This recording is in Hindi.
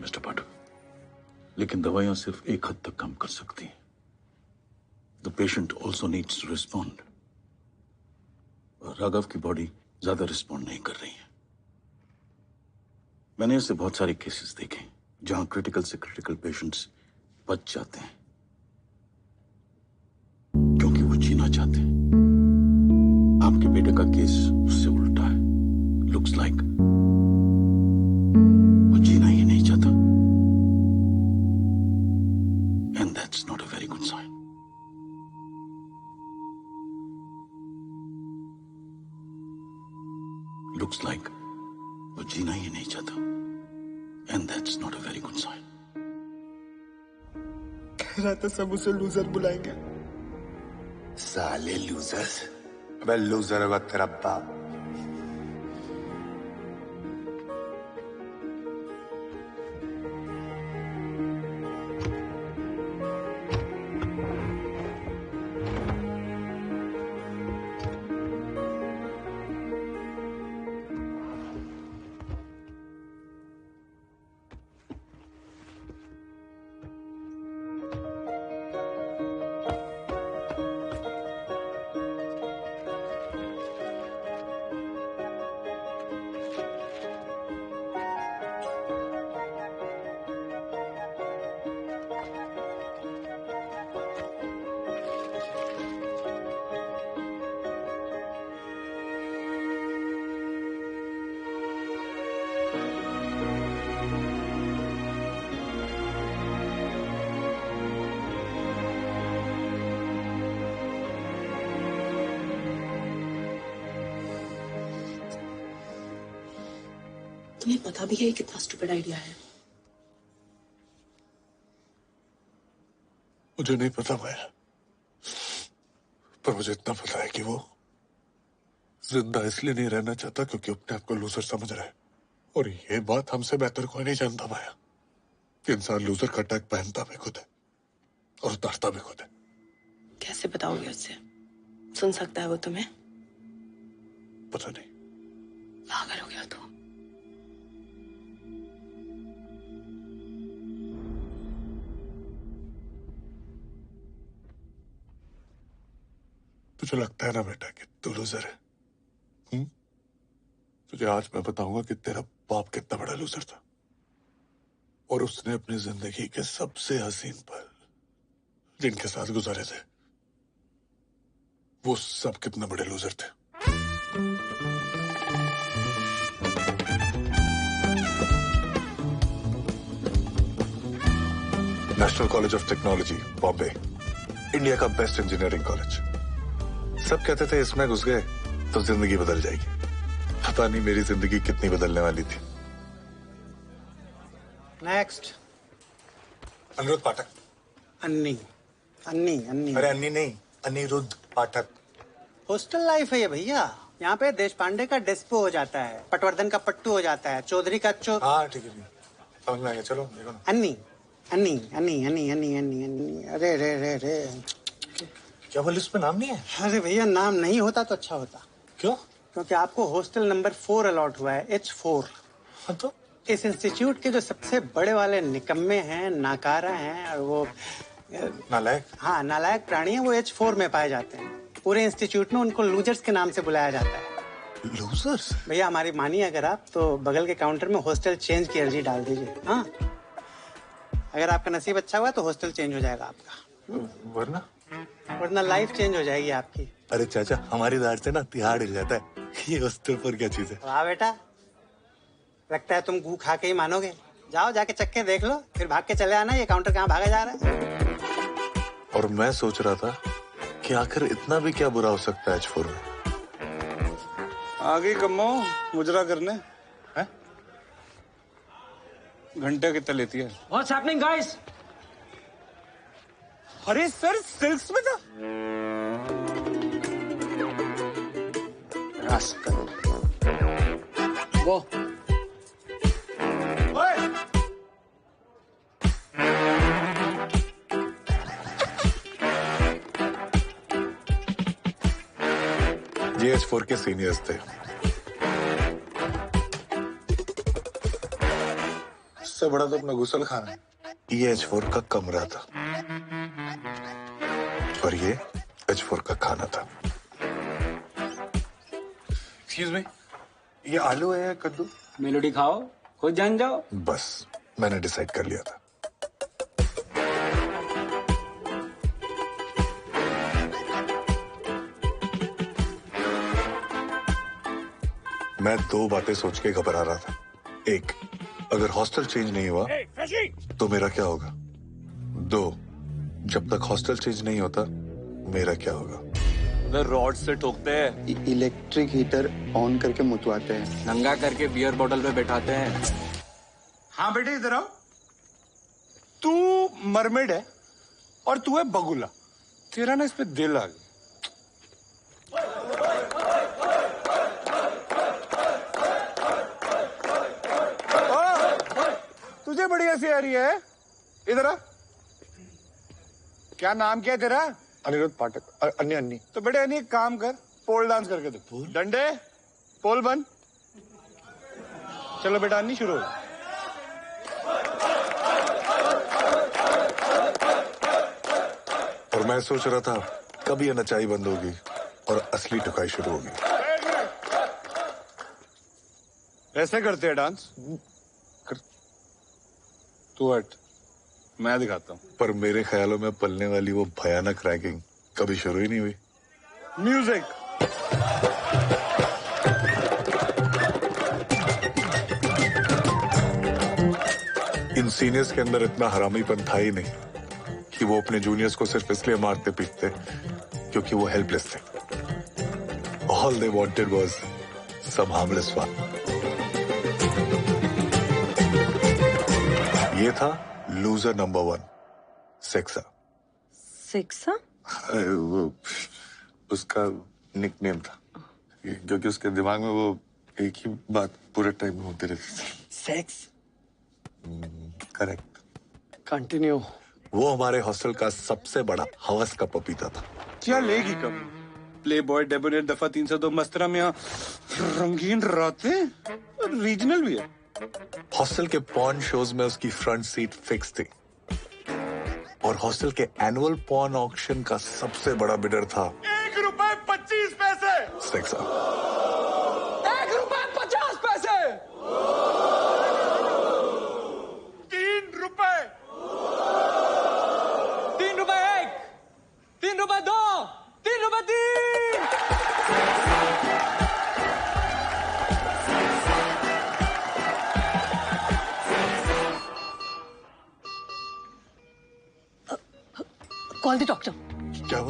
मिस्टर पाठक, लेकिन दवाइयां सिर्फ एक हद तक काम कर सकती हैं। The patient also needs to respond. Raghav की बॉडी ज्यादा रिस्पॉन्ड नहीं कर रही है। मैंने ऐसे बहुत सारे केसेस देखे जहां क्रिटिकल से क्रिटिकल पेशेंट्स बच जाते हैं क्योंकि वो जीना चाहते हैं। आपके बेटे का केस उससे उल्टा है। लुक्स लाइक वो जीना ही नहीं चाहता। And that's not a very good sign. Looks like वो जीना ही नहीं चाहता। And that's not a very good sign. कह रहा था सब उसे लूजर बुलाएंगे। साले लूजर्स। अबे लूजर होगा तेरा बाप। तुम्हें पता भी है ये कितना स्टूपिड आइडिया है? मुझे नहीं पता माया, पर मुझे इतना पता है कि वो जिंदा इसलिए नहीं रहना चाहता क्योंकि अपने आप को लूजर समझ रहा है। और ये बात हमसे बेहतर कोई नहीं जानता माया कि इंसान लूजर का टैग पहनता भी खुद है और उतारता भी खुद है। कैसे बताओगे उससे? सुन सकता है वो तुम्हें? पता नहीं। पागल हो गया तो। तुझे लगता है ना बेटा कि तू लूजर है? तुझे आज मैं बताऊंगा कि तेरा बाप कितना बड़ा लूजर था और उसने अपनी जिंदगी के सबसे हसीन पल जिनके साथ गुजारे थे वो सब कितने बड़े लूजर थे। National college of technology Bombay, India का बेस्ट इंजीनियरिंग कॉलेज। सब कहते थे इसमें घुस गए तो जिंदगी बदल जाएगी। पता नहीं मेरी जिंदगी कितनी बदलने वाली थी। नेक्स्ट। अनिरुद्ध पाठक। अन्नी अन्नी अन्नी। अरे अन्नी नहीं, अनिरुद्ध पाठक। हॉस्टल लाइफ है ये भैया। यहाँ पे देश पांडे का डेस्पो हो जाता है, पटवर्धन का पट्टू हो जाता है, चौधरी का हाँ ठीक है, समझ में आ गया। चलो देखो ना। अन्नी अन्नी अन्नी अन्नी अन्नी अन्नी अन्नी। अरे रे रे रे। क्या बोले उसमें नाम नहीं है? अरे भैया नाम नहीं होता तो अच्छा होता। क्यों? क्योंकि आपको हॉस्टल नंबर 4 अलॉट हुआ है, H4। हाँ तो इस इंस्टीट्यूट के जो सबसे बड़े वाले निकम्मे हैं, नाकारा हैं और वो नालायक। हाँ नालायक प्राणी हैं, वो H4 में पाए जाते हैं। पूरे इंस्टीट्यूट में उनको लूजर्स के नाम से बुलाया जाता है। लूजर्स? भैया हमारी मानिए अगर आप तो बगल के काउंटर में हॉस्टल चेंज की अर्जी डाल दीजिए। हाँ अगर आपका नसीब अच्छा हुआ तो हॉस्टल चेंज हो जाएगा आपका, वरना लाइफ चेंज हो जाएगी आपकी। अरे चाचा, हमारी दाढ़ से ना तिहाड़ हिल जाता है। ये हॉस्टल पर क्या चीज है? वाह बेटा, लगता है तुम गू खा के ही मानोगे। जाओ जाके चक्के देख लो, फिर भाग के चले आना। ये काउंटर कहाँ भागा जा रहा है? और मैं सोच रहा था कि आखिर इतना भी क्या बुरा हो सकता है H4 में। आ गई कम्मो मुजरा करने है? घंटे कितना लेती है? What's happening, guys? अरे सर सिल्क्स में था। Go. ये H4 के सीनियर्स थे। उससे बड़ा तो अपना गुसल खाना है। ये H4 का कमरा था और ये H4 का खाना था। एक्सक्यूज मी, ये आलू है या कद्दू? मेलोडी खाओ, खुद जान जाओ। बस मैंने डिसाइड कर लिया था। मैं दो बातें सोच के घबरा रहा था। एक, अगर हॉस्टल चेंज नहीं हुआ तो मेरा क्या होगा? दो, जब तक हॉस्टल चेंज नहीं होता मेरा क्या होगा? रॉड से ठोकते हैं, इलेक्ट्रिक हीटर ऑन करके मुतवाते हैं, नंगा करके बियर बोतल पे बैठाते हैं। हाँ बेटे इधर आओ। तू मरमेड है और तू है बगुला। तेरा ना इस पे दिल आ गया। तुझे बड़ी हंसी आ रही है, इधर आ। क्या नाम क्या है तेरा? अनिरुद्ध पाठक। अन्य अन्नी। तो बेटे अन्नी एक काम कर, पोल डांस करके दे। डंडे, पोल बन। चलो बेटा अन्नी शुरू हो। और मैं सोच रहा था कब ये नचाई बंद होगी और असली टुकाई शुरू होगी। ऐसे करते हैं डांस? तू हट, मैं दिखाता हूँ। पर मेरे ख्यालों में पलने वाली वो भयानक रैगिंग कभी शुरू ही नहीं हुई। म्यूजिक। इन सीनियर्स के अंदर इतना हरामीपन था ही नहीं कि वो अपने जूनियर्स को सिर्फ इसलिए मारते पीटते क्योंकि वो हेल्पलेस थे। All they wanted was some harmless fun. ये था लूजर नंबर 1, सेक्सा। सेक्सा? वो उसका निकनेम था क्योंकि उसके दिमाग में वो एक ही बात पूरे टाइम में होती रहती थी। सेक्स। करेक्ट। कंटिन्यू। वो हमारे हॉस्टल का सबसे बड़ा हवस का पपीता था। क्या लेगी कब? प्ले बॉय, डेबोनेट, दफा 302, मस्तरा में रंगीन रातें, रीजनल भी है। हॉस्टल के पॉर्न शोज में उसकी फ्रंट सीट फिक्स थी और हॉस्टल के एनुअल पॉर्न ऑक्शन का सबसे बड़ा बिडर था ₹1.25 सेक्सा। ₹1.50। ₹3 ₹3 ₹1, ₹3 2, ₹3 3। Call the doctor.